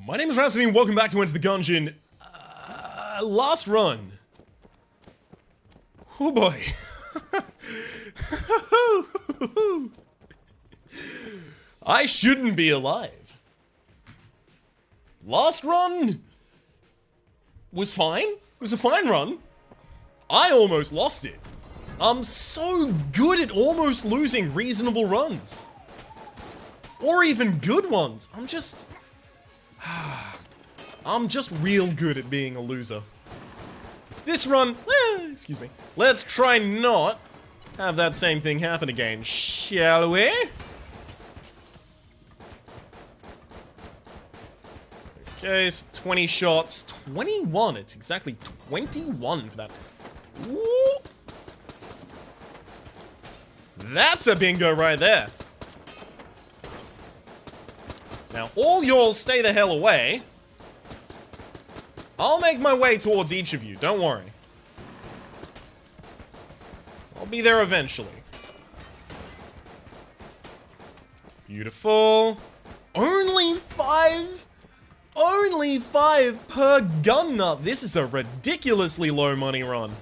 My name is Rhapsody and welcome back to Enter the Gungeon. Last run. Oh boy. I shouldn't be alive. Last run was fine. It was a fine run. I almost lost it. I'm so good at almost losing reasonable runs. Or even good ones. I'm just real good at being a loser. This run, excuse me. Let's try not have that same thing happen again, shall we? Okay, so 20 shots. 21, it's exactly 21 for that. Ooh. That's a bingo right there. Now, all y'all stay the hell away. I'll make my way towards each of you, don't worry. I'll be there eventually. Beautiful. Only 5? Only 5 per gun nut. This is a ridiculously low money run.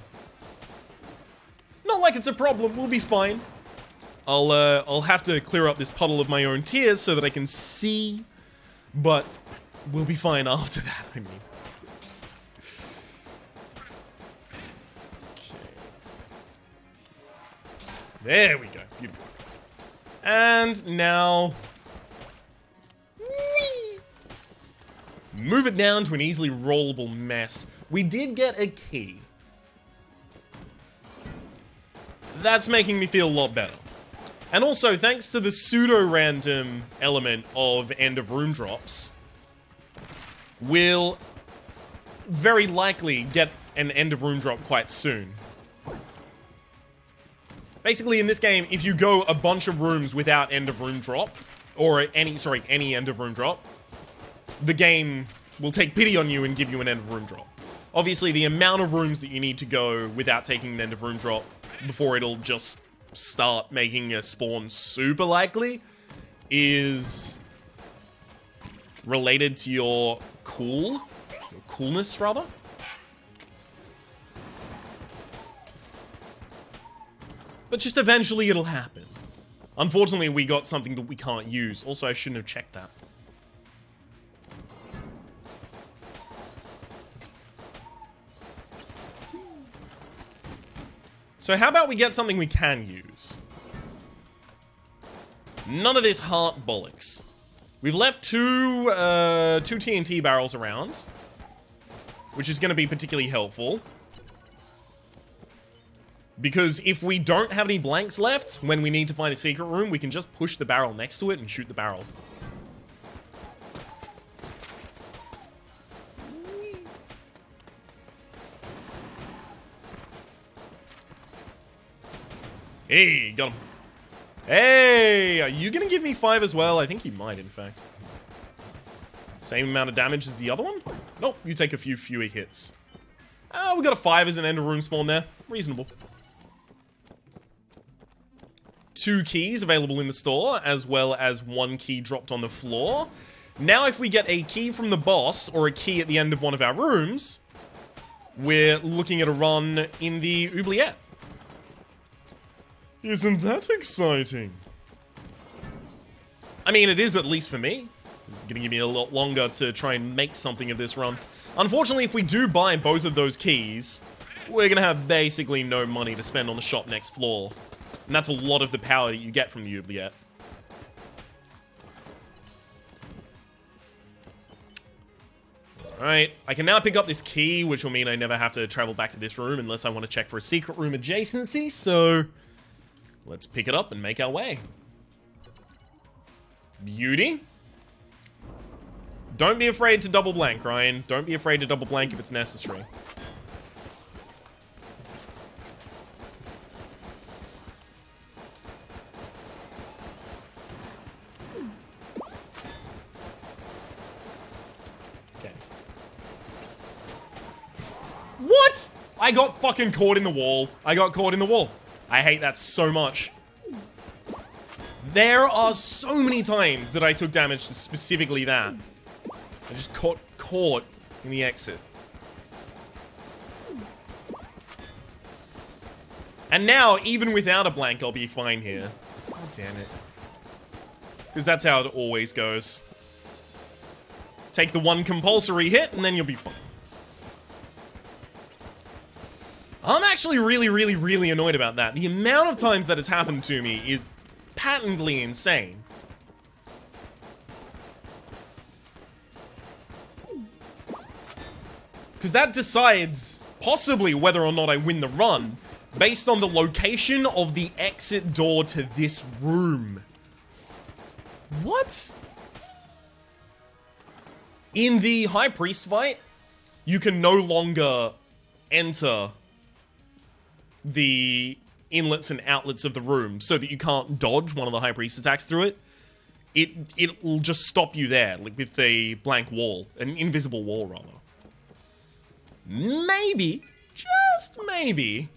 Not like it's a problem, we'll be fine. I'll have to clear up this puddle of my own tears so that I can see, but we'll be fine after that, I mean. Okay. There we go, beautiful. And now, whee! Move it down to an easily rollable mess. We did get a key. That's making me feel a lot better. And also, thanks to the pseudo-random element of end of room drops, we'll very likely get an end of room drop quite soon. Basically, in this game, if you go a bunch of rooms without end of room drop, or any end of room drop, the game will take pity on you and give you an end of room drop. Obviously, the amount of rooms that you need to go without taking an end of room drop before it'll just start making a spawn super likely is related to your coolness, rather. But just eventually it'll happen. Unfortunately, we got something that we can't use. Also, I shouldn't have checked that. So how about we get something we can use? None of this heart bollocks. We've left two TNT barrels around, which is going to be particularly helpful. Because if we don't have any blanks left, when we need to find a secret room, we can just push the barrel next to it and shoot the barrel. Hey, got him. Hey, are you gonna give me 5 as well? I think you might, in fact. Same amount of damage as the other one? Nope, you take a few fewer hits. We got a 5 as an end of room spawn there. Reasonable. 2 keys available in the store, as well as 1 key dropped on the floor. Now if we get a key from the boss, or a key at the end of one of our rooms, we're looking at a run in the oubliette. Isn't that exciting? I mean, it is, at least for me. It's gonna give me a lot longer to try and make something of this run. Unfortunately, if we do buy both of those keys, we're gonna have basically no money to spend on the shop next floor. And that's a lot of the power that you get from the oubliette. Alright, I can now pick up this key, which will mean I never have to travel back to this room unless I want to check for a secret room adjacency, so let's pick it up and make our way. Beauty. Don't be afraid to double blank, Ryan. Don't be afraid to double blank if it's necessary. Okay. What? I got fucking caught in the wall. I got caught in the wall. I hate that so much. There are so many times that I took damage to specifically that. I just got caught in the exit. And now, even without a blank, I'll be fine here. God damn it. Because that's how it always goes. Take the one compulsory hit, and then you'll be fine. I'm actually really annoyed about that. The amount of times that has happened to me is patently insane. Because that decides, possibly, whether or not I win the run, based on the location of the exit door to this room. What? In the High Priest fight, you can no longer enter the inlets and outlets of the room so that you can't dodge one of the High Priest attacks through it. It will just stop you there, like with a blank wall, an invisible wall, rather. Maybe, just maybe,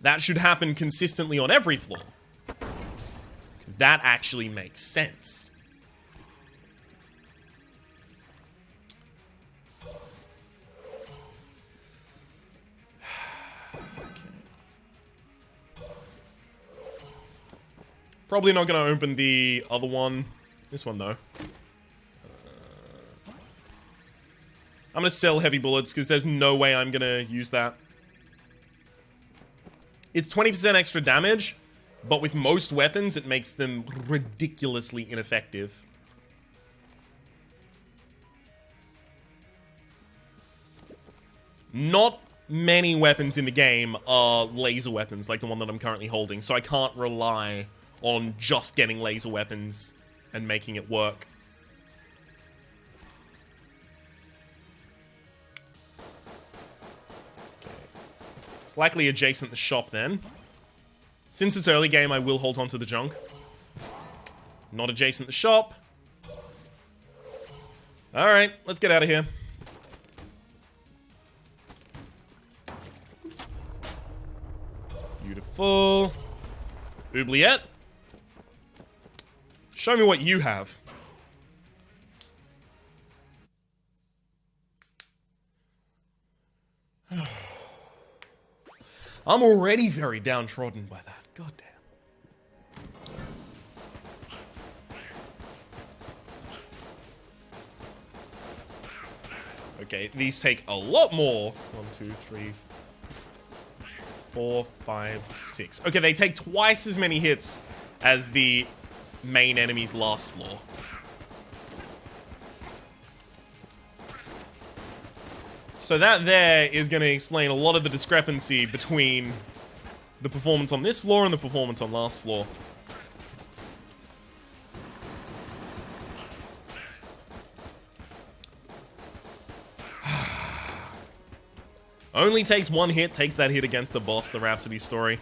that should happen consistently on every floor. Because that actually makes sense. Probably not going to open the other one. This one, though. I'm going to sell heavy bullets because there's no way I'm going to use that. It's 20% extra damage, but with most weapons, it makes them ridiculously ineffective. Not many weapons in the game are laser weapons like the one that I'm currently holding, so I can't rely on just getting laser weapons and making it work. Okay. It's likely adjacent to the shop then. Since it's early game, I will hold on to the junk. Not adjacent to the shop. Alright, let's get out of here. Beautiful. Oubliette. Show me what you have. I'm already very downtrodden by that. God damn. Okay, these take a lot more. 1, 2, 3, 4, 5, 6. Okay, they take twice as many hits as the main enemy's last floor. So that there is going to explain a lot of the discrepancy between the performance on this floor and the performance on last floor. Only takes one hit, takes that hit against the boss, the Rhapsody story.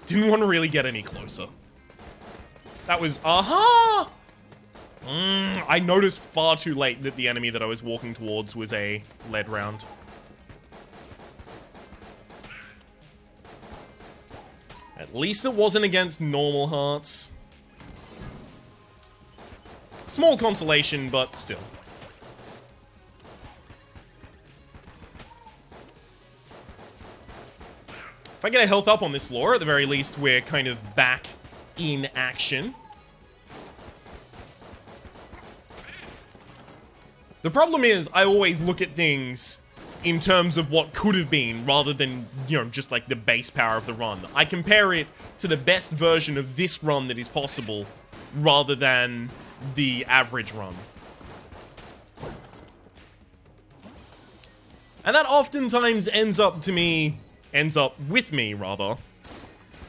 Didn't want to really get any closer. That was... Aha! I noticed far too late that the enemy that I was walking towards was a lead round. At least it wasn't against normal hearts. Small consolation, but still. If I get a health up on this floor, at the very least, we're kind of back in action. The problem is, I always look at things in terms of what could have been, rather than, you know, just like the base power of the run. I compare it to the best version of this run that is possible, rather than the average run. And that oftentimes ends up with me, rather,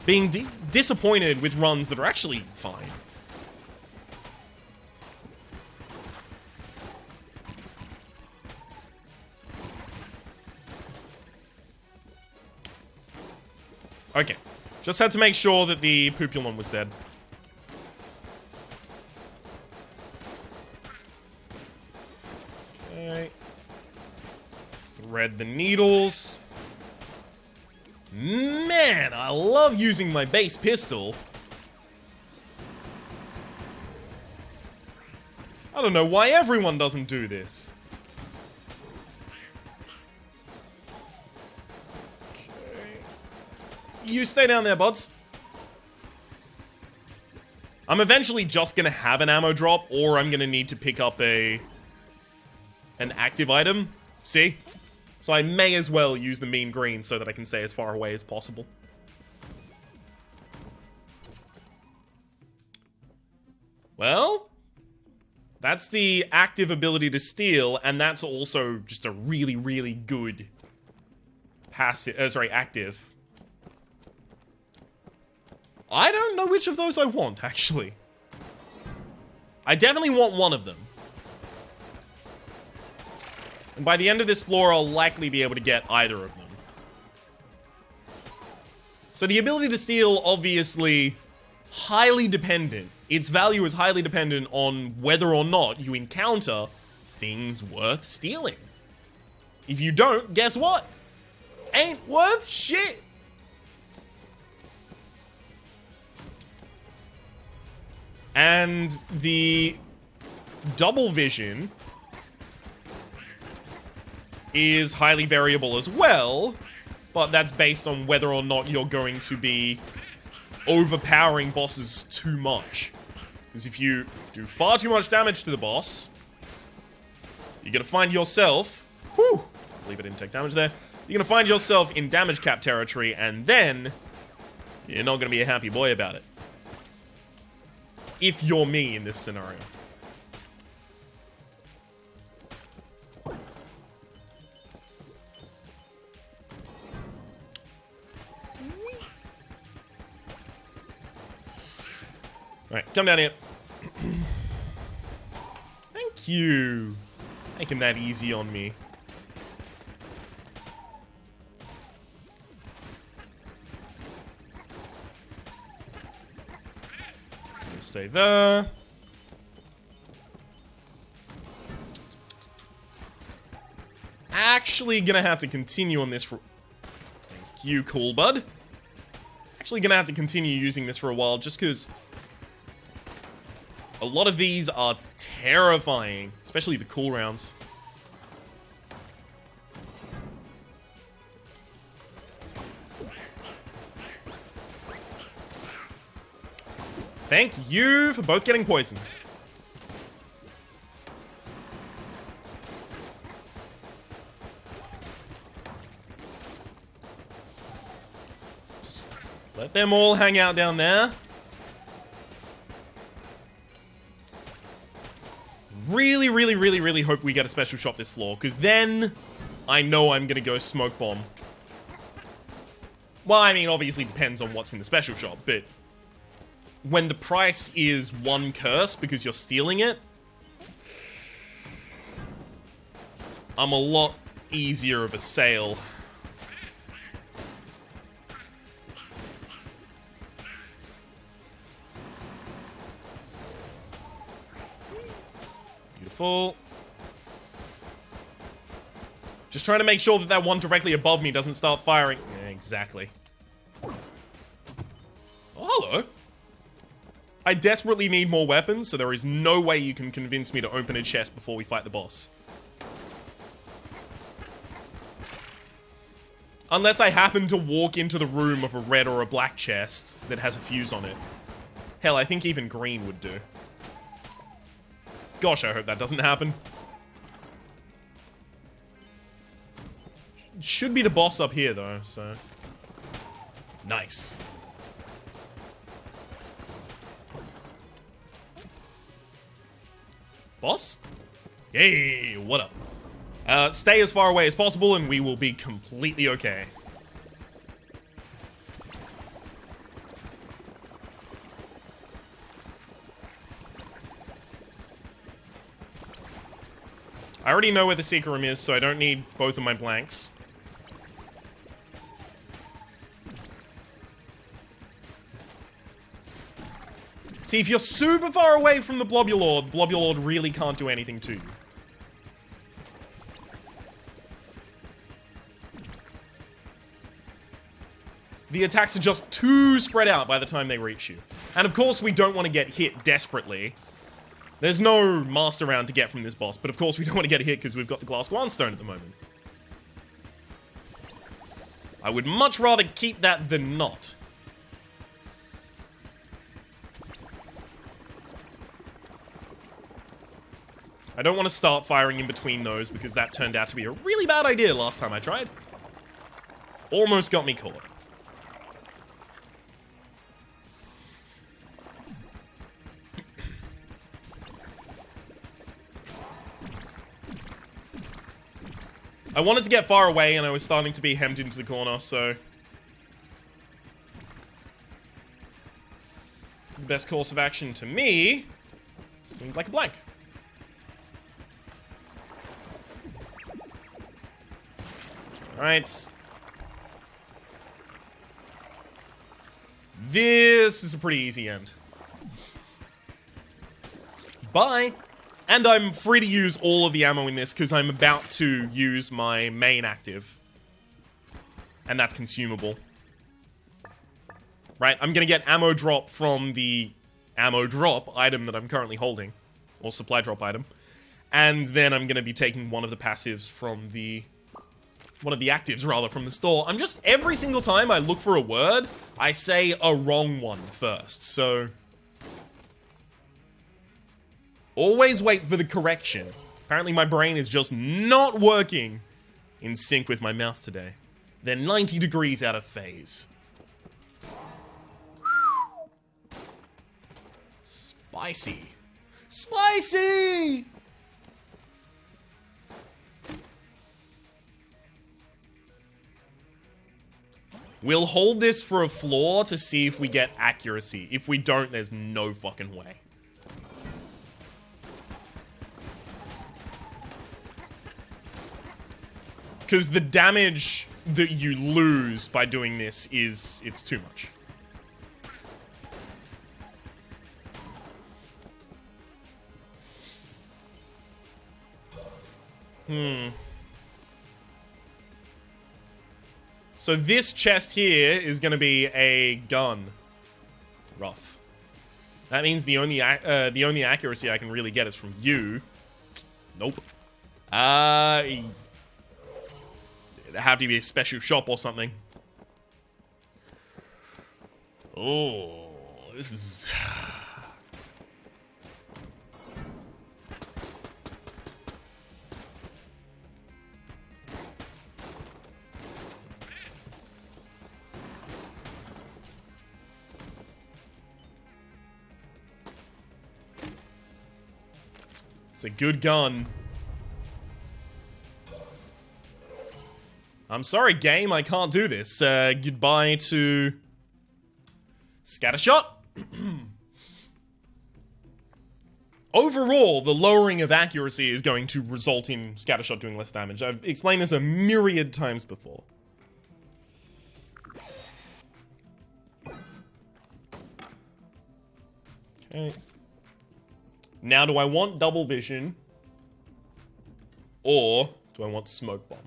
being disappointed with runs that are actually fine. Okay. Just had to make sure that the Pupulon was dead. Okay. Thread the needles. Man, I love using my base pistol. I don't know why everyone doesn't do this. Okay. You stay down there, buds. I'm eventually just gonna have an ammo drop, or I'm gonna need to pick up an active item. See? So I may as well use the mean green so that I can stay as far away as possible. Well, that's the active ability to steal, and that's also just a really, really good passive, active. I don't know which of those I want, actually. I definitely want one of them. And by the end of this floor, I'll likely be able to get either of them. So the ability to steal, obviously, highly dependent. Its value is highly dependent on whether or not you encounter things worth stealing. If you don't, guess what? Ain't worth shit. And the double vision is highly variable as well, but that's based on whether or not you're going to be overpowering bosses too much. Because if you do far too much damage to the boss, you're going to find yourself... Whew! I believe I didn't take damage there. You're going to find yourself in damage cap territory, and then you're not going to be a happy boy about it. If you're me in this scenario. Alright, come down here. Thank you. Making that easy on me. Stay there. Actually gonna have to continue on this for... Thank you, cool bud. Actually gonna have to continue using this for a while, just because a lot of these are terrifying, especially the cool rounds. Thank you for both getting poisoned. Just let them all hang out down there. Really, really, really, really hope we get a special shop this floor, because then I know I'm gonna go smoke bomb. Well, I mean, obviously depends on what's in the special shop, but when the price is one curse because you're stealing it, I'm a lot easier of a sale. Beautiful. Just trying to make sure that that one directly above me doesn't start firing. Yeah, exactly. Oh, hello. I desperately need more weapons, so there is no way you can convince me to open a chest before we fight the boss. Unless I happen to walk into the room of a red or a black chest that has a fuse on it. Hell, I think even green would do. Gosh, I hope that doesn't happen. Should be the boss up here, though, so... Nice. Boss? Yay, what up? Stay as far away as possible and we will be completely okay. I already know where the secret room is, so I don't need both of my blanks. See, if you're super far away from the Blobulord really can't do anything to you. The attacks are just too spread out by the time they reach you. And of course, we don't want to get hit desperately. There's no master round to get from this boss, but of course we don't want to get a hit because we've got the Glass Guan Stone at the moment. I would much rather keep that than not. I don't want to start firing in between those because that turned out to be a really bad idea last time I tried. Almost got me caught. I wanted to get far away and I was starting to be hemmed into the corner, so... the best course of action to me seemed like a blank. Alright. This is a pretty easy end. Bye! And I'm free to use all of the ammo in this because I'm about to use my main active. And that's consumable. Right, I'm gonna get ammo drop from the ammo drop item that I'm currently holding. Or supply drop item. And then I'm gonna be taking one of the passives from the... one of the actives, rather, from the store. I'm just... every single time I look for a word, I say a wrong one first, so... always wait for the correction. Apparently my brain is just not working in sync with my mouth today. They're 90 degrees out of phase. Spicy. Spicy! We'll hold this for a floor to see if we get accuracy. If we don't, there's no fucking way. Because the damage that you lose by doing this is... it's too much. So this chest here is going to be a gun. Rough. That means the only accuracy I can really get is from you. Nope. It'd have to be a special shop or something. Oh, this is... it's a good gun. I'm sorry, game, I can't do this. Goodbye to... Scattershot? Overall, the lowering of accuracy is going to result in Scattershot doing less damage. I've explained this a myriad times before. Okay. Now, do I want double vision? Or do I want smoke bomb?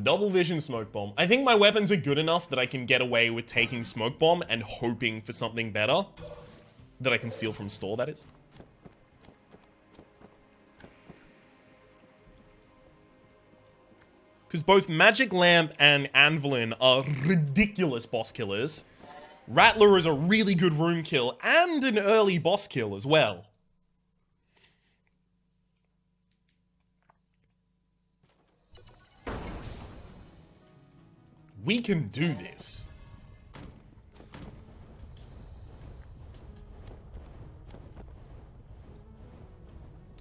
Double vision smoke bomb. I think my weapons are good enough that I can get away with taking smoke bomb and hoping for something better. That I can steal from store, that is. Because both Magic Lamp and Anvilin are ridiculous boss killers. Rattler is a really good room kill and an early boss kill as well. We can do this.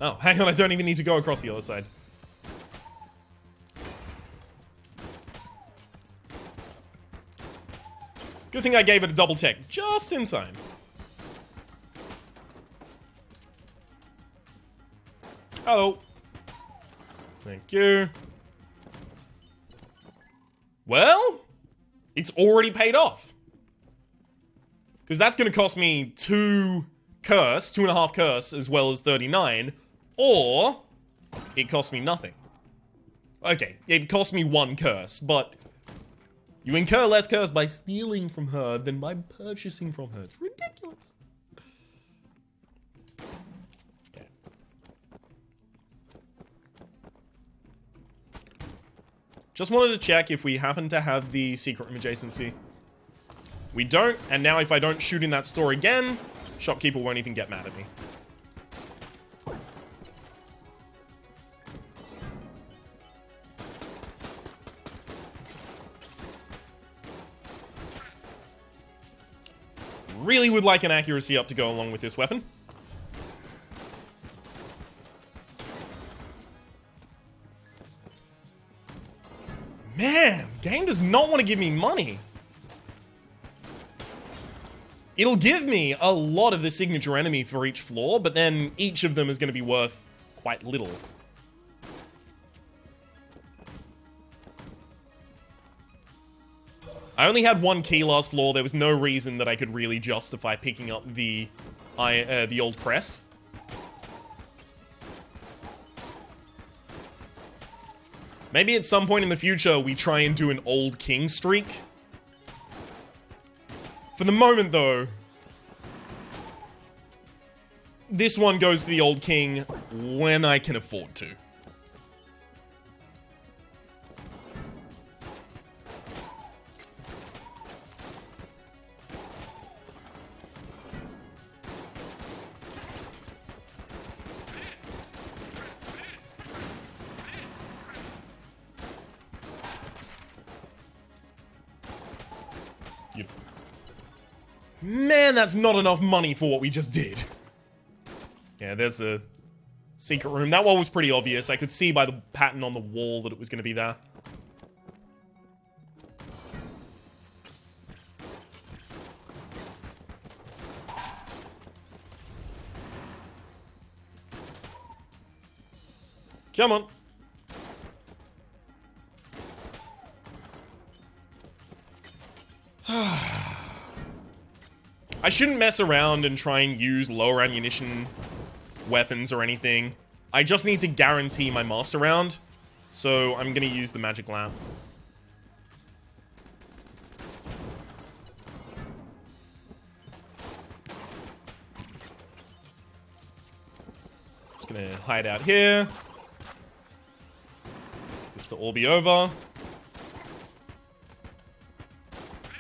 Oh, hang on, I don't even need to go across the other side. Good thing I gave it a double check, just in time. Hello. Thank you. Well, it's already paid off. Because that's going to cost me 2 curse, 2.5 curse, as well as 39. Or, it cost me nothing. Okay, it cost me 1 curse, but... you incur less curse by stealing from her than by purchasing from her. It's ridiculous. Just wanted to check if we happen to have the secret room adjacency. We don't, and now if I don't shoot in that store again, shopkeeper won't even get mad at me. Really would like an accuracy up to go along with this weapon. Man, game does not want to give me money. It'll give me a lot of the signature enemy for each floor, but then each of them is going to be worth quite little. I only had one key last floor. There was no reason that I could really justify picking up the old crest. Maybe at some point in the future, we try and do an old king streak. For the moment, though, this one goes to the old king when I can afford to. Man, that's not enough money for what we just did. Yeah, there's the secret room. That one was pretty obvious. I could see by the pattern on the wall that it was going to be there. Come on. I shouldn't mess around and try and use lower ammunition weapons or anything. I just need to guarantee my master round, so I'm gonna use the magic lamp. Just gonna hide out here. This to all be over.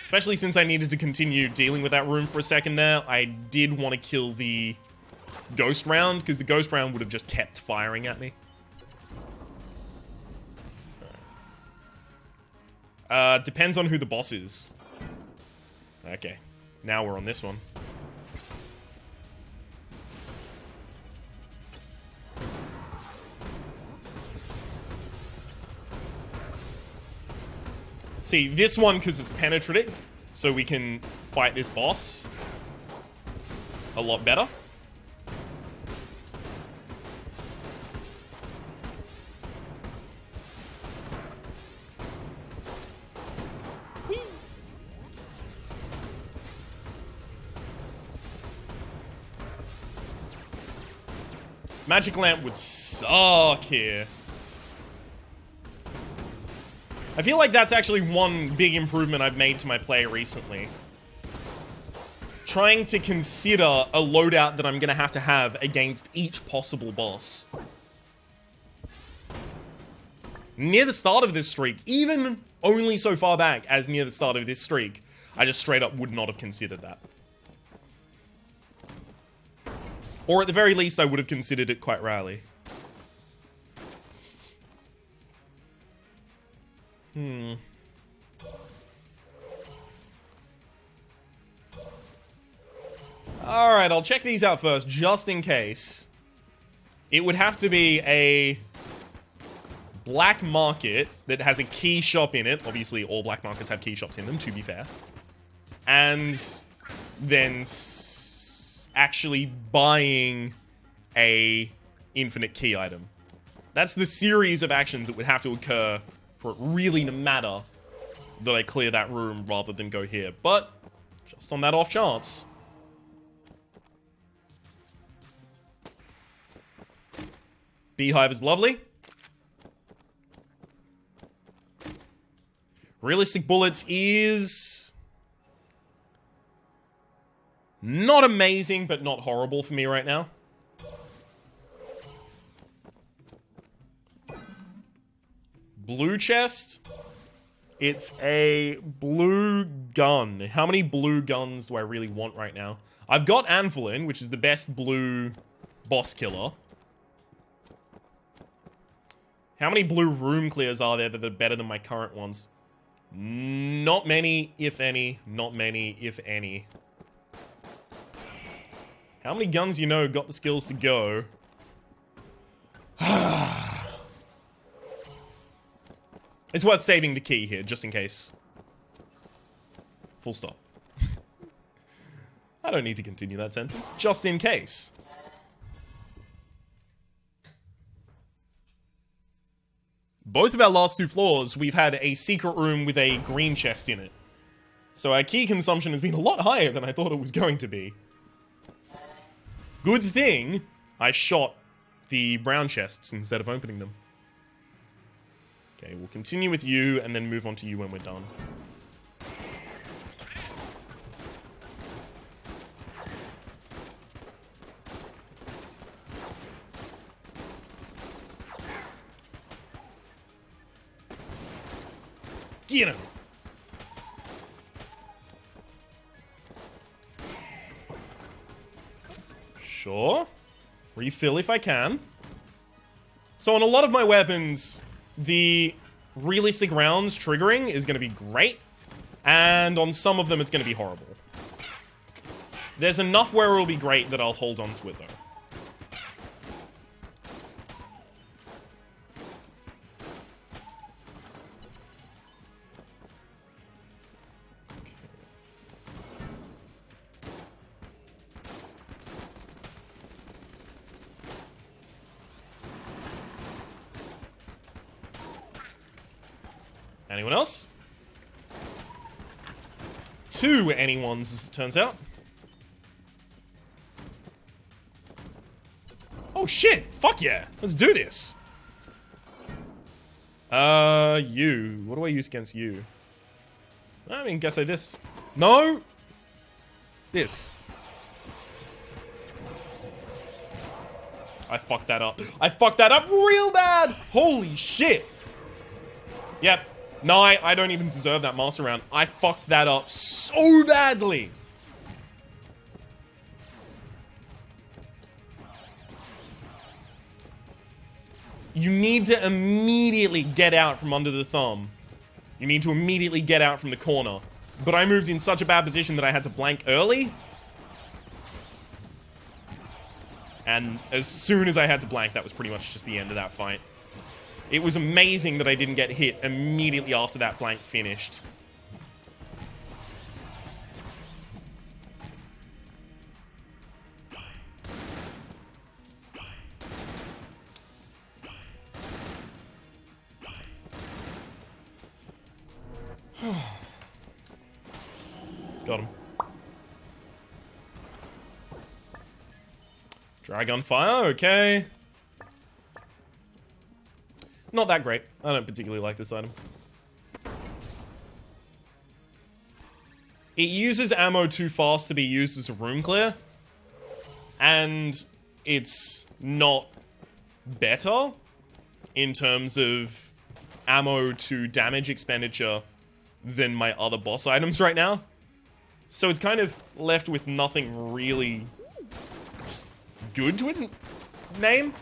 Especially since I needed to continue dealing with that room for a second there. I did want to kill the ghost round, because the ghost round would have just kept firing at me. Depends on who the boss is. Okay, now we're on this one. See, this one, because it's penetrative, so we can fight this boss a lot better. Whee! Magic lamp would suck here. I feel like that's actually one big improvement I've made to my play recently. Trying to consider a loadout that I'm going to have against each possible boss. Near the start of this streak, even only so far back as near the start of this streak, I just straight up would not have considered that. Or at the very least, I would have considered it quite rarely. Alright, I'll check these out first, just in case. It would have to be a black market that has a key shop in it. Obviously, all black markets have key shops in them, to be fair. And then actually buying a infinite key item. That's the series of actions that would have to occur for it really to matter that I clear that room rather than go here. But, just on that off chance. Beehive is lovely. Realistic bullets is not amazing, but not horrible for me right now. Blue chest. It's a blue gun. How many blue guns do I really want right now? I've got Anvilin, which is the best blue boss killer. How many blue room clears are there that are better than my current ones? Not many, if any. Not many, if any. How many guns you know got the skills to go? It's worth saving the key here, just in case. Full stop. I don't need to continue that sentence, just in case. Both of our last 2 floors, we've had a secret room with a green chest in it. So our key consumption has been a lot higher than I thought it was going to be. Good thing I shot the brown chests instead of opening them. Okay, we'll continue with you and then move on to you when we're done. Get him! Sure. Refill if I can. So on a lot of my weapons, the realistic rounds triggering is going to be great. And on some of them, it's going to be horrible. There's enough where it'll be great that I'll hold on to it, though. Anyone else? 2 anyone's, as it turns out. Oh shit! Fuck yeah! Let's do this! You. What do I use against you? I mean, guess I this. No! This. I fucked that up. I fucked that up real bad! Holy shit! Yep. No, I don't even deserve that master round. I fucked that up so badly. You need to immediately get out from under the thumb. You need to immediately get out from the corner. But I moved in such a bad position that I had to blank early. And as soon as I had to blank, that was pretty much just the end of that fight. It was amazing that I didn't get hit immediately after that blank finished. Got him. Dragon Fire, okay. Not that great. I don't particularly like this item. It uses ammo too fast to be used as a room clear. And it's not better in terms of ammo to damage expenditure than my other boss items right now. So it's kind of left with nothing really good to its name.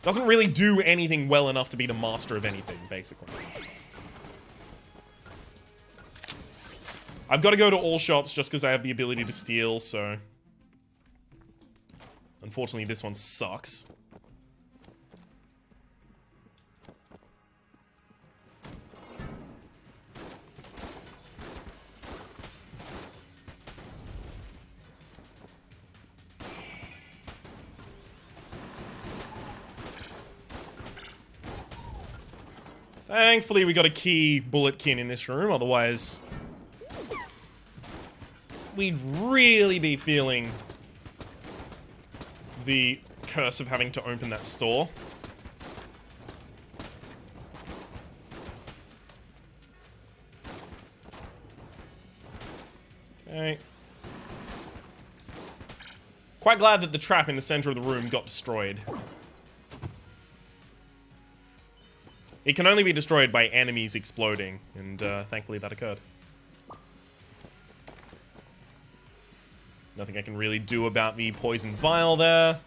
Doesn't really do anything well enough to be the master of anything, basically. I've got to go to all shops just because I have the ability to steal, so... Unfortunately, this one sucks. Thankfully, we got a key bulletkin in this room, otherwise... we'd really be feeling the curse of having to open that store. Okay. Quite glad that the trap in the center of the room got destroyed. It can only be destroyed by enemies exploding, and thankfully that occurred. Nothing I can really do about the poison vial there.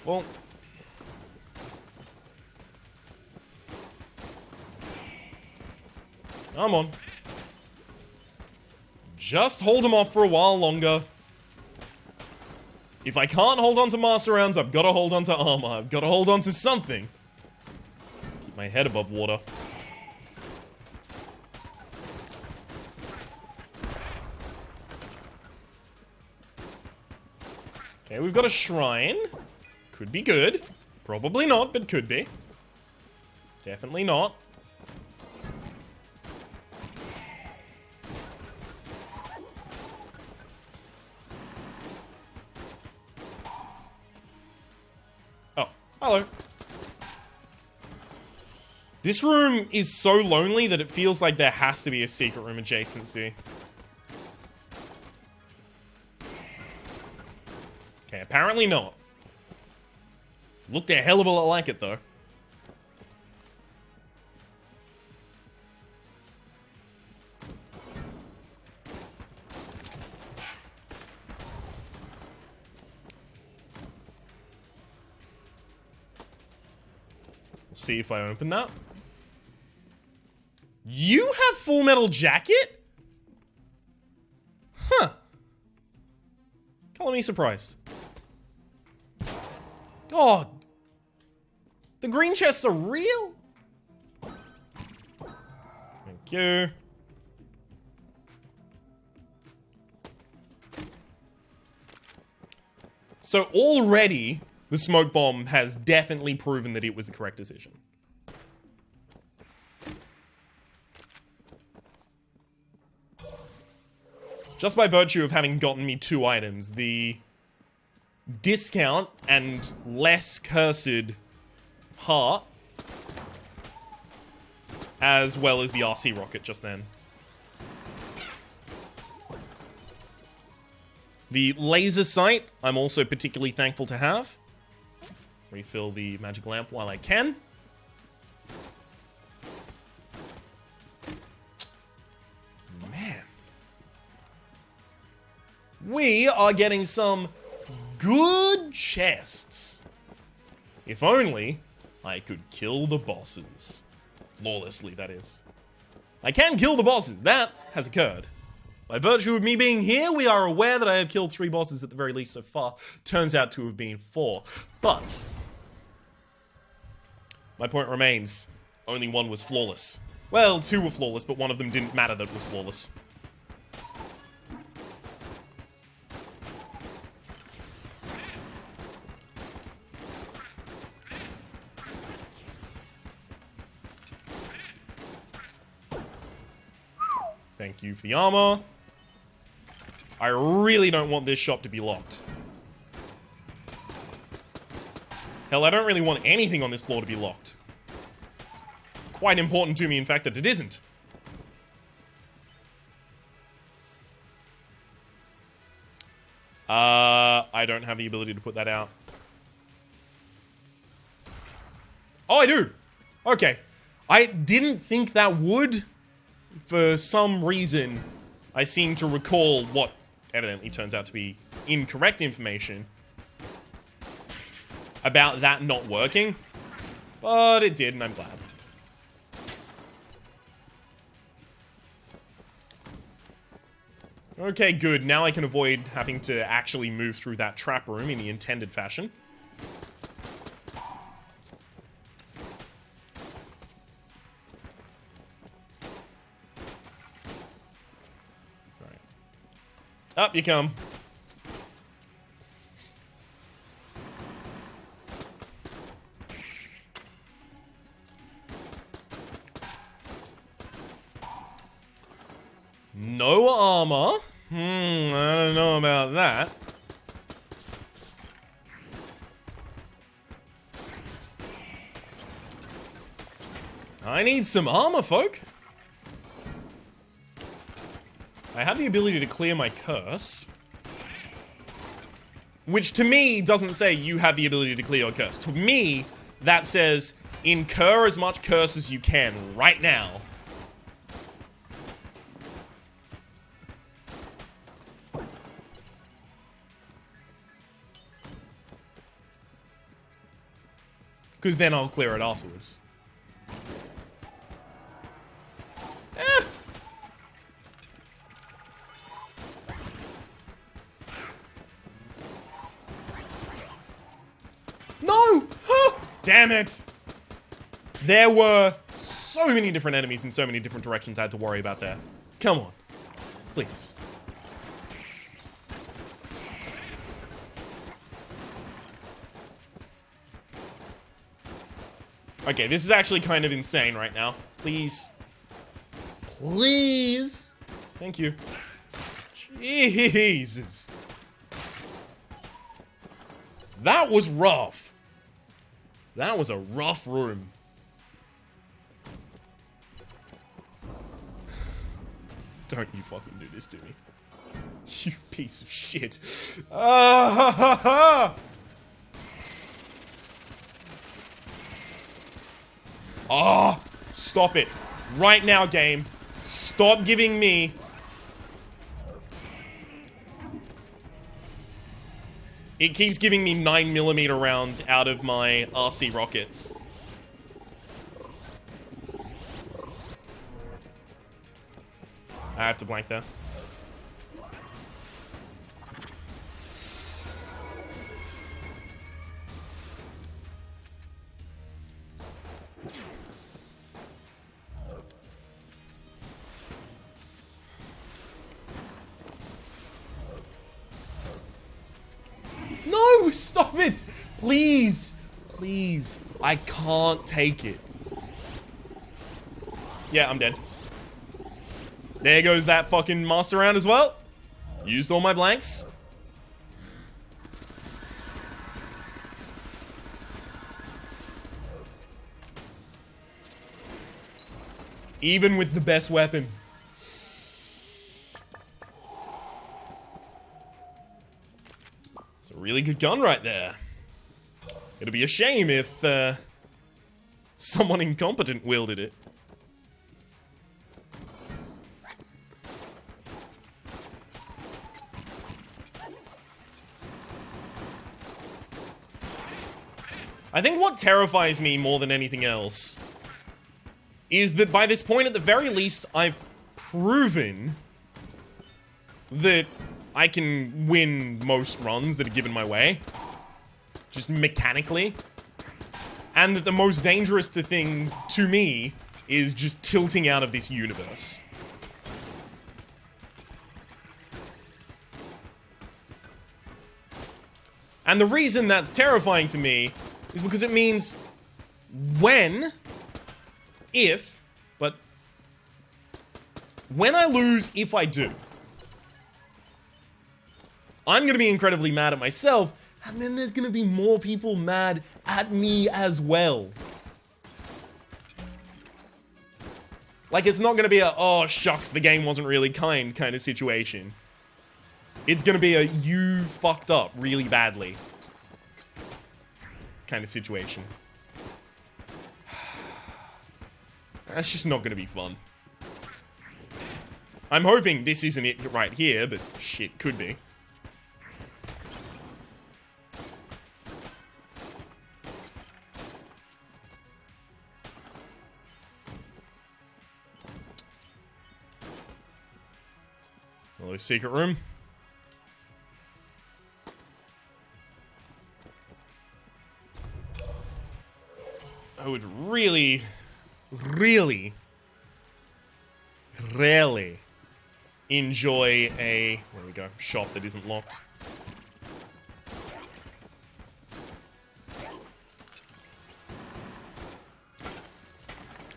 Well, come on. Just hold him off for a while longer. If I can't hold on to master rounds, I've got to hold on to armor. I've got to hold on to something. Keep my head above water. Okay, we've got a shrine. Could be good. Probably not, but could be. Definitely not. Oh, hello. This room is so lonely that it feels like there has to be a secret room adjacency. Okay, apparently not. Looked a hell of a lot like it, though. We'll see if I open that. You have Full Metal Jacket? Huh. Color me surprised. God. The green chests are real? Thank you. So already, the smoke bomb has definitely proven that it was the correct decision. Just by virtue of having gotten me 2 items, the discount and less cursed heart, as well as the RC rocket just then. The laser sight, I'm also particularly thankful to have. Refill the magic lamp while I can. Man. We are getting some good chests. If only I could kill the bosses. Flawlessly, that is. I can kill the bosses. That has occurred. By virtue of me being here, we are aware that I have killed 3 bosses at the very least so far. Turns out to have been 4. But my point remains. Only 1 was flawless. Well, 2 were flawless, but 1 of them didn't matter that it was flawless. Thank you for the armor. I really don't want this shop to be locked. Hell, I don't really want anything on this floor to be locked. It's quite important to me, in fact, that it isn't. I don't have the ability to put that out. Oh, I do! Okay. I didn't think that would. For some reason, I seem to recall what evidently turns out to be incorrect information about that not working. But it did, and I'm glad. Okay, good. Now I can avoid having to actually move through that trap room in the intended fashion. Up you come. No armor. I don't know about that. I need some armor, folk. I have the ability to clear my curse. Which to me doesn't say you have the ability to clear your curse. To me, that says incur as much curse as you can right now. Because then I'll clear it afterwards. No! Damn it! There were so many different enemies in so many different directions I had to worry about there. Come on. Please. Okay, this is actually kind of insane right now. Please. Please. Thank you. Jesus. That was rough. That was a rough room. Don't you fucking do this to me. You piece of shit. Ah, oh, stop it. Right now, game. Stop giving me... It keeps giving me 9mm rounds out of my RC rockets. I have to blank there. No, stop it! Please! Please. I can't take it. Yeah, I'm dead. There goes that fucking master round as well. Used all my blanks. Even with the best weapon. It's a really good gun right there. It'd be a shame if someone incompetent wielded it. I think what terrifies me more than anything else is that by this point, at the very least, I've proven that I can win most runs that are given my way. Just mechanically. And that the most dangerous thing to me is just tilting out of this universe. And the reason that's terrifying to me is because it means when I lose, if I do, I'm gonna be incredibly mad at myself, and then there's gonna be more people mad at me as well. Like, it's not gonna be a, oh, shucks, the game wasn't really kind of situation. It's gonna be a, you fucked up really badly kind of situation. That's just not gonna be fun. I'm hoping this isn't it right here, but shit, could be. Hello, secret room. I would really enjoy a, there we go, shop that isn't locked.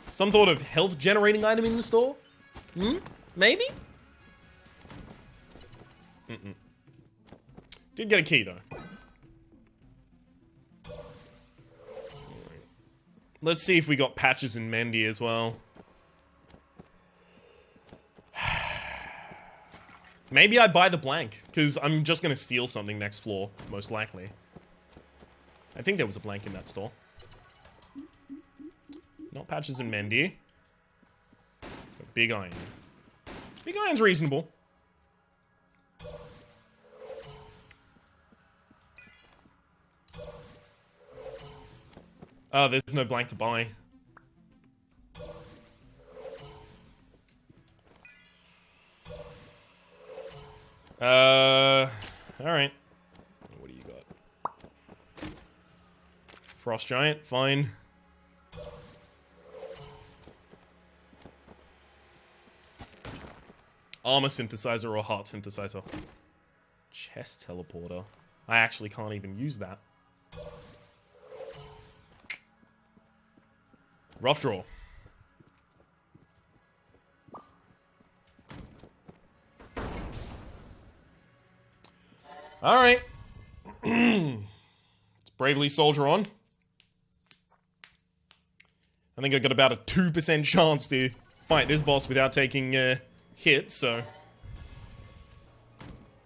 Some sort of health generating item in the store? Maybe? Did get a key, though. Let's see if we got Patches and Mendy as well. Maybe I buy the blank, because I'm just going to steal something next floor, most likely. I think there was a blank in that store. Not Patches and Mendy. But Big Iron. Big Iron's reasonable. Oh, there's no blank to buy. Alright. What do you got? Frost Giant, fine. Armor Synthesizer or Heart Synthesizer? Chest Teleporter. I actually can't even use that. Rough draw. Alright. Let's bravely soldier on. I think I got about a 2% chance to fight this boss without taking hits, so...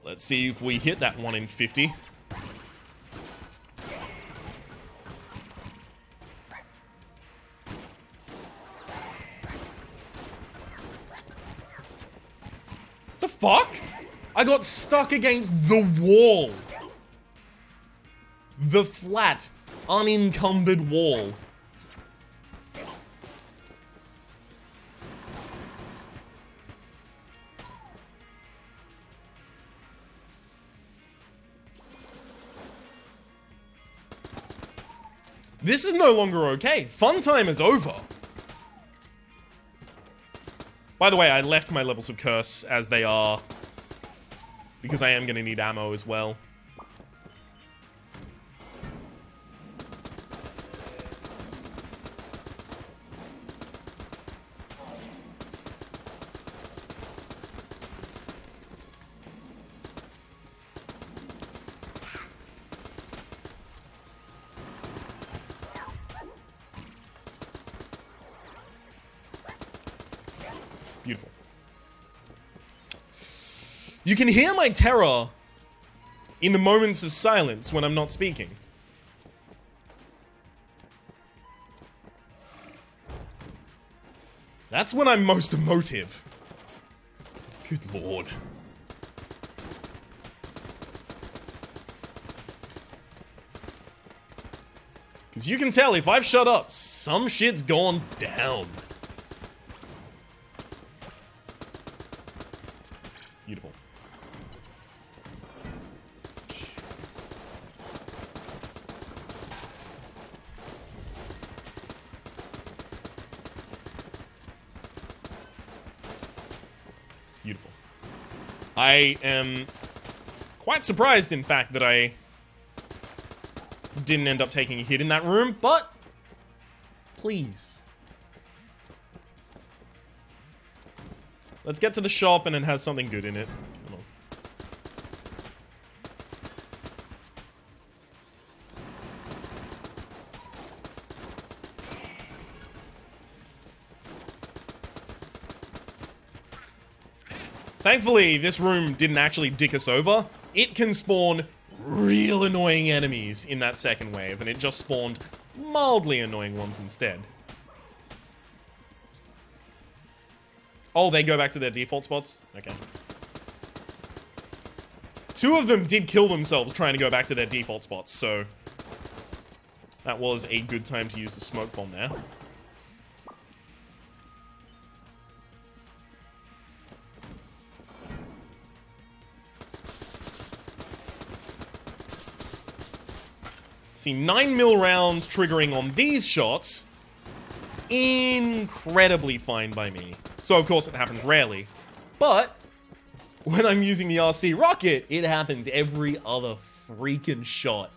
Let's see if we hit that 1 in 50. The fuck? I got stuck against the wall. The flat, unencumbered wall. This is no longer okay. Fun time is over. By the way, I left my levels of curse as they are, because I am going to need ammo as well. Beautiful. You can hear my terror in the moments of silence when I'm not speaking. That's when I'm most emotive. Good lord. Because you can tell if I've shut up, some shit's gone down. Beautiful. Beautiful. I am quite surprised, in fact, that I didn't end up taking a hit in that room, but pleased. Let's get to the shop and it has something good in it. Come on. Thankfully, this room didn't actually dick us over. It can spawn real annoying enemies in that second wave, and it just spawned mildly annoying ones instead. Oh, they go back to their default spots? Okay. 2 of them did kill themselves trying to go back to their default spots, so... that was a good time to use the smoke bomb there. See, 9mm rounds triggering on these shots... incredibly fine by me. So, of course, it happens rarely. But, when I'm using the RC rocket, it happens every other freaking shot.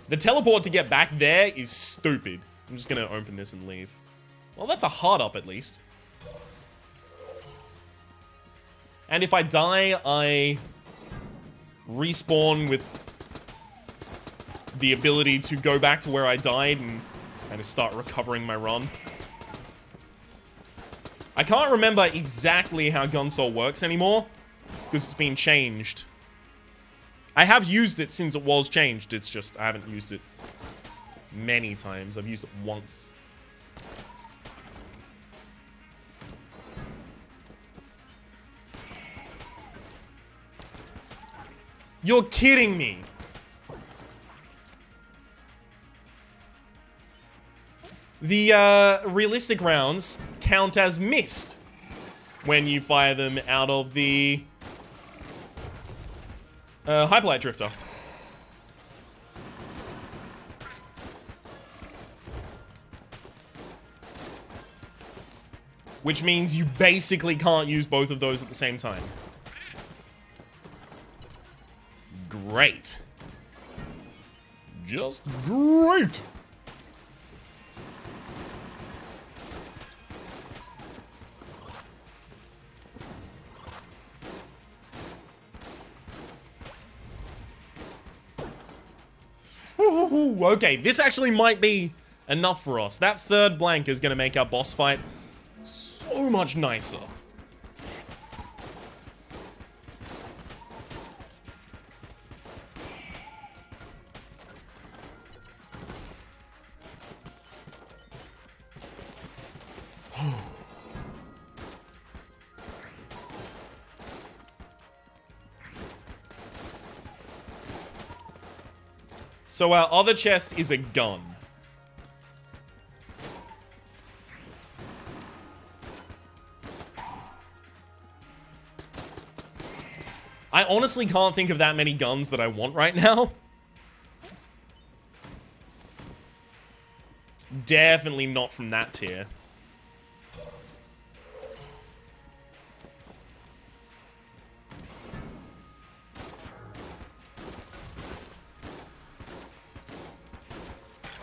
The teleport to get back there is stupid. I'm just gonna open this and leave. Well, that's a heart up, at least. And if I die, I respawn with the ability to go back to where I died and kind of start recovering my run. I can't remember exactly how Gunsoul works anymore, because it's been changed. I have used it since it was changed, it's just I haven't used it many times. I've used it once. You're kidding me! The realistic rounds count as missed when you fire them out of the Hyperlight Drifter. Which means you basically can't use both of those at the same time. Great. Just great. Ooh, okay, this actually might be enough for us. That third blank is going to make our boss fight so much nicer. So our other chest is a gun. I honestly can't think of that many guns that I want right now. Definitely not from that tier.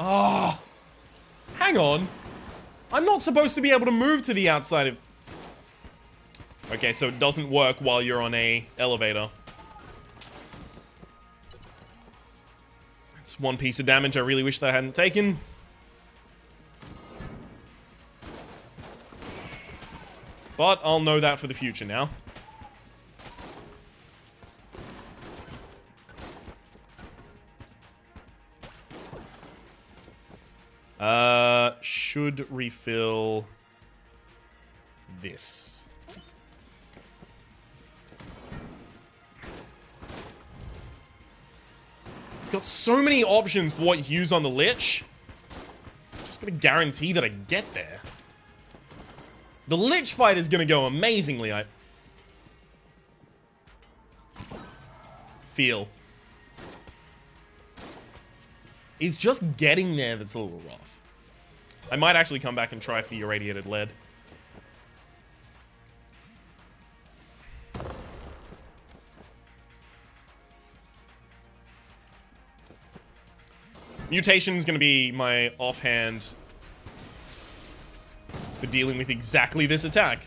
Ah, hang on. I'm not supposed to be able to move to the outside of... Okay, so it doesn't work while you're on a elevator. That's one piece of damage I really wish that I hadn't taken. But I'll know that for the future now. Should refill this. Got so many options for what you use on the Lich. Just gonna guarantee that I get there. The Lich fight is gonna go amazingly, I feel. It's just getting there that's a little rough. I might actually come back and try for the irradiated lead. Mutation is going to be my offhand for dealing with exactly this attack.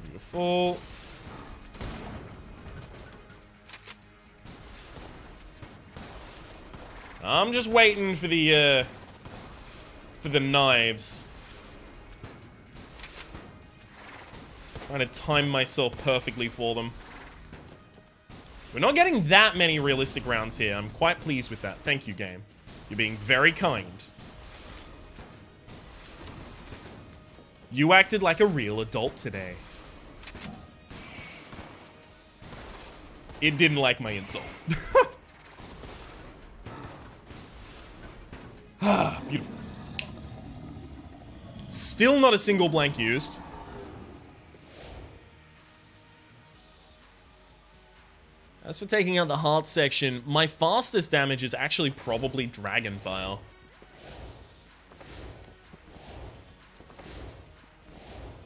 Beautiful. I'm just waiting for the knives. Trying to time myself perfectly for them. We're not getting that many realistic rounds here. I'm quite pleased with that. Thank you, game. You're being very kind. You acted like a real adult today. It didn't like my insult. Ah, beautiful. Still not a single blank used. As for taking out the heart section, my fastest damage is actually probably Dragonfire.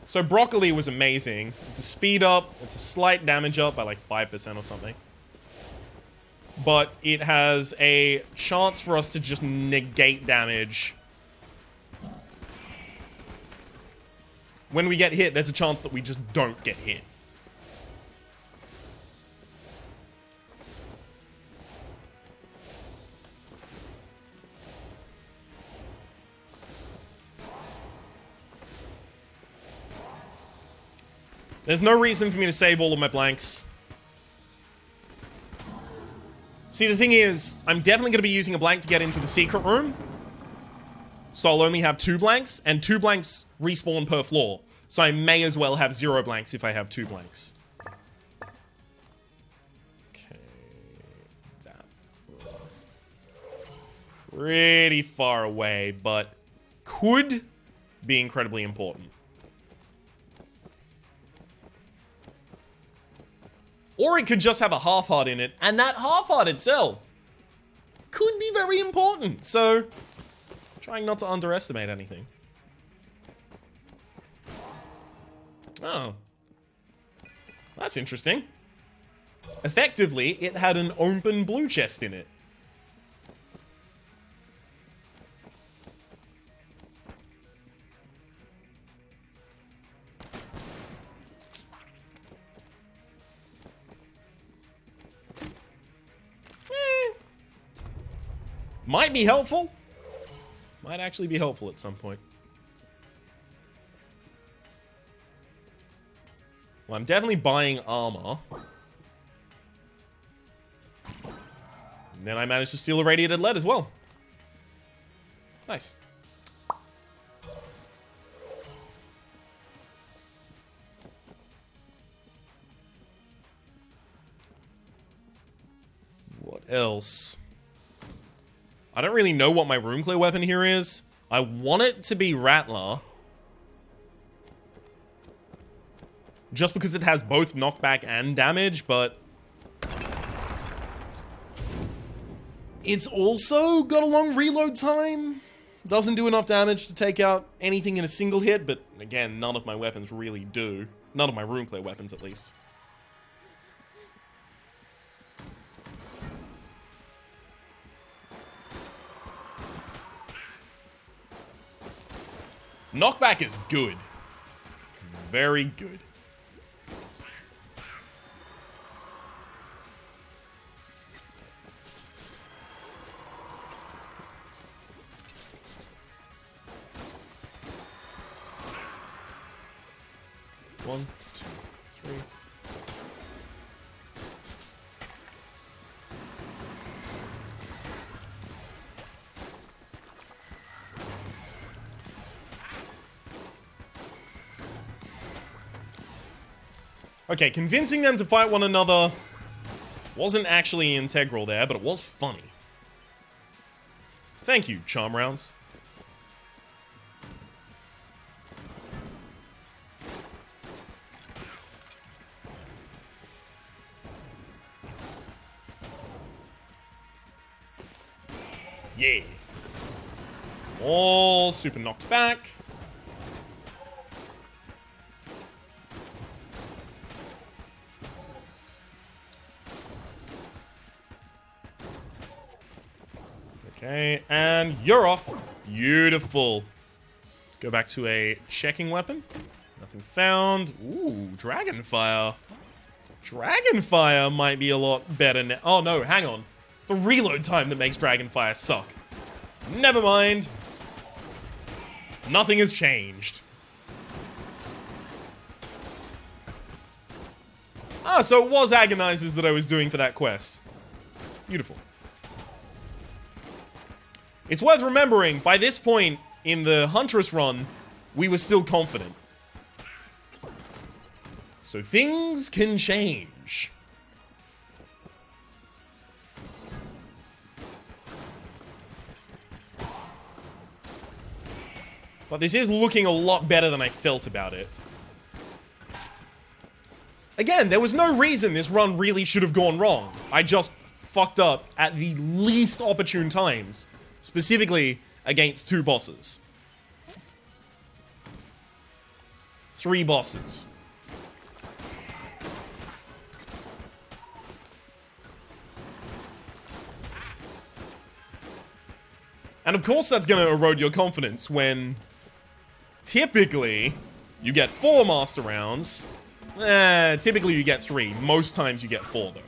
So Broccoli was amazing. It's a speed up, it's a slight damage up by like 5% or something. but it has a chance for us to just negate damage. When we get hit, there's a chance that we just don't get hit. There's no reason for me to save all of my blanks. See, the thing is, I'm definitely going to be using a blank to get into the secret room. So I'll only have 2 blanks, and 2 blanks respawn per floor. So I may as well have 0 blanks if I have 2 blanks. Okay. That. Pretty far away, but could be incredibly important. Or it could just have a half heart in it, and that half heart itself could be very important. So, trying not to underestimate anything. Oh. That's interesting. Effectively, it had an open blue chest in it. Might be helpful. Might actually be helpful at some point. Well, I'm definitely buying armor. And then I managed to steal a radiated lead as well. Nice. What else? I don't really know what my room clear weapon here is. I want it to be Rattler. Just because it has both knockback and damage, but it's also got a long reload time. Doesn't do enough damage to take out anything in a single hit, but again, none of my weapons really do. None of my room clear weapons, at least. Knockback is good. Very good. One, two, three. Okay, convincing them to fight one another wasn't actually integral there, but it was funny. Thank you, Charm Rounds. Yeah. All super knocked back. Okay, and you're off. Beautiful. Let's go back to a checking weapon. Nothing found. Ooh, Dragonfire. Dragonfire might be a lot better now. Oh no, hang on. It's the reload time that makes Dragonfire suck. Never mind. Nothing has changed. Ah, so it was Agonizers that I was doing for that quest. Beautiful. It's worth remembering, by this point in the Huntress run, we were still confident. So things can change. But this is looking a lot better than I felt about it. Again, there was no reason this run really should have gone wrong. I just fucked up at the least opportune times. Specifically, against 2 bosses. 3 bosses. And of course that's going to erode your confidence when typically you get 4 master rounds. Typically you get 3. Most times you get 4 though.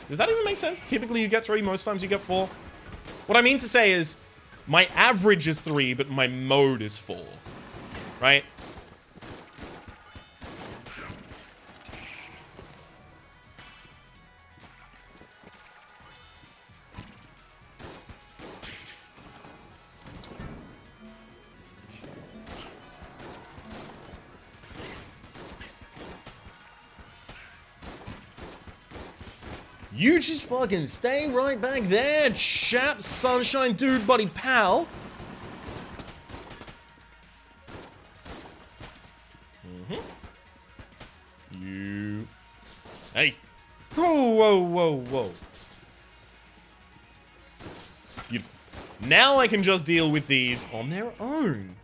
Does that even make sense? Typically you get 3, most times you get 4. What I mean to say is, my average is 3, but my mode is 4. Right? You just fucking stay right back there, chap, sunshine dude, buddy, pal. You. Hey. Whoa, whoa, whoa, whoa. Beautiful. Now I can just deal with these on their own.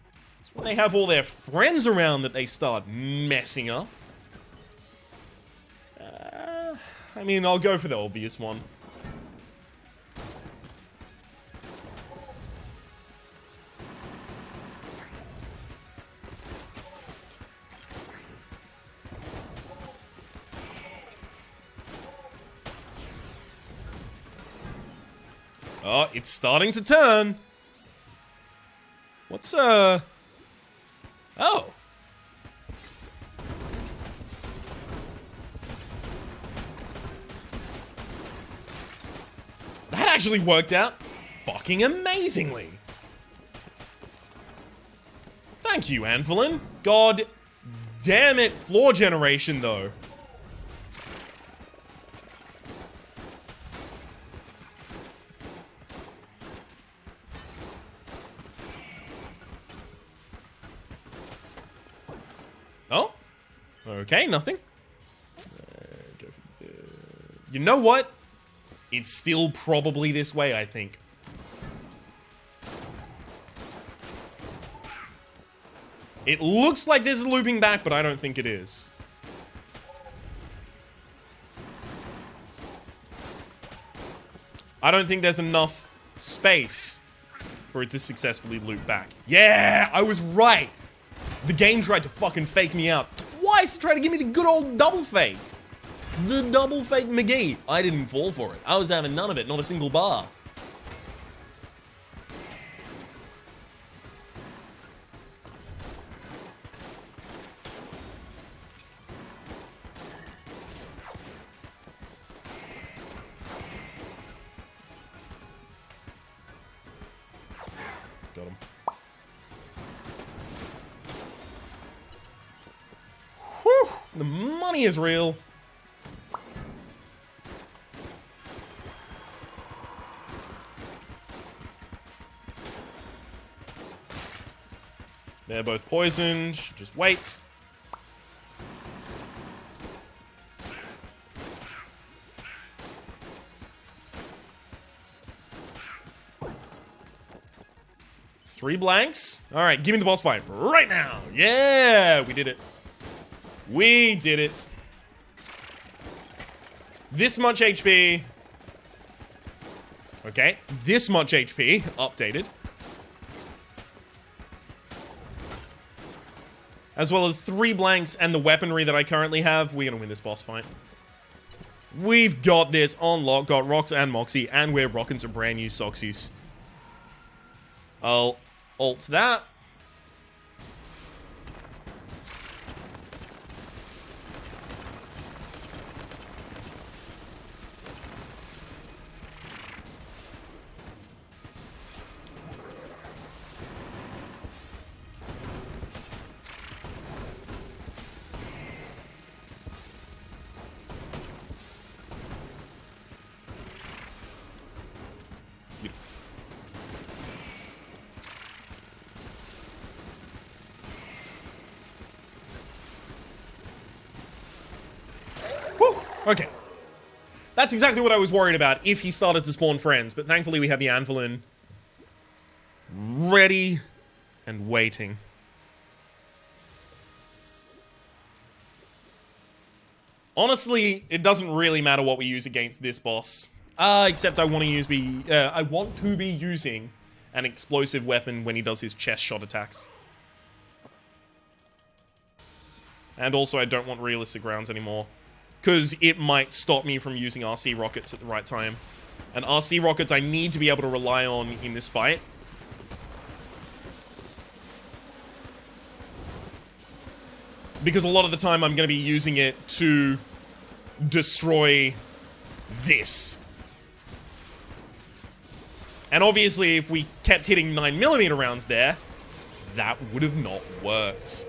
It's when they have all their friends around that they start messing up. I mean, I'll go for the obvious one. Oh, it's starting to turn. What's, Oh. That actually worked out fucking amazingly. Thank you, Anvilin. God damn it, floor generation, though. Oh. Okay, nothing. You know what? It's still probably this way, I think. It looks like this is looping back, but I don't think it is. I don't think there's enough space for it to successfully loop back. Yeah, I was right. The game tried to fucking fake me out twice. It tried to give me the good old double fake. The double fake McGee. I didn't fall for it. I was having none of it, not a single bar. Got him. Whew! The money is real. They're both poisoned. Just wait. Three blanks. All right, give me the boss fight right now. Yeah, we did it. We did it. This much HP. Okay, this much HP. Updated. As well as 3 blanks and the weaponry that I currently have. We're gonna win this boss fight. We've got this on lock. Got Rox and Moxie, and we're rocking some brand new Soxies. I'll alt that. Okay. That's exactly what I was worried about if he started to spawn friends, but thankfully we have the Anvilin ready and waiting. Honestly, it doesn't really matter what we use against this boss. Except I want to be using an explosive weapon when he does his chest shot attacks. And also, I don't want realistic rounds anymore, because it might stop me from using RC rockets at the right time. And RC rockets I need to be able to rely on in this fight. Because a lot of the time I'm going to be using it to destroy this. And obviously, if we kept hitting 9mm rounds there, that would have not worked.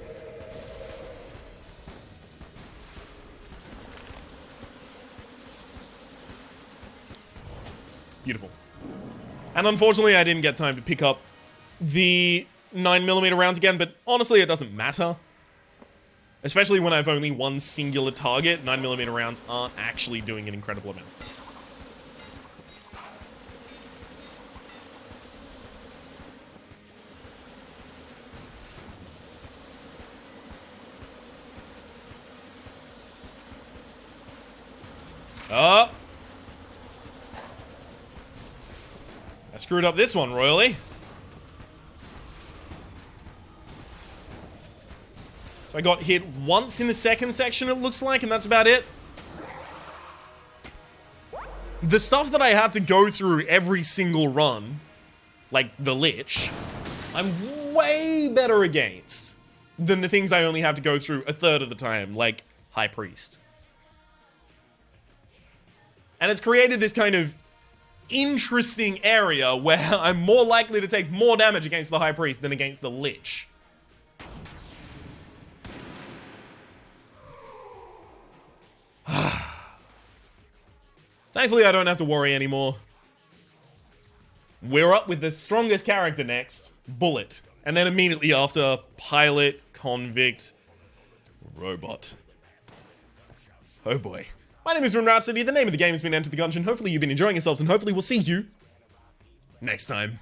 Beautiful. And unfortunately, I didn't get time to pick up the 9mm rounds again, but honestly, it doesn't matter. Especially when I've only one singular target, 9mm rounds aren't actually doing an incredible amount. Oh! I screwed up this one royally. So I got hit once in the second section, it looks like, and that's about it. The stuff that I have to go through every single run, like the Lich, I'm way better against than the things I only have to go through a third of the time, like High Priest. And it's created this kind of interesting area where I'm more likely to take more damage against the High Priest than against the Lich. Thankfully, I don't have to worry anymore. We're up with the strongest character next, Bullet. And then immediately after, Pilot, Convict, Robot. Oh boy. My name is Rune Rhapsody, the name of the game has been Enter the Gungeon. Hopefully you've been enjoying yourselves, and hopefully we'll see you next time.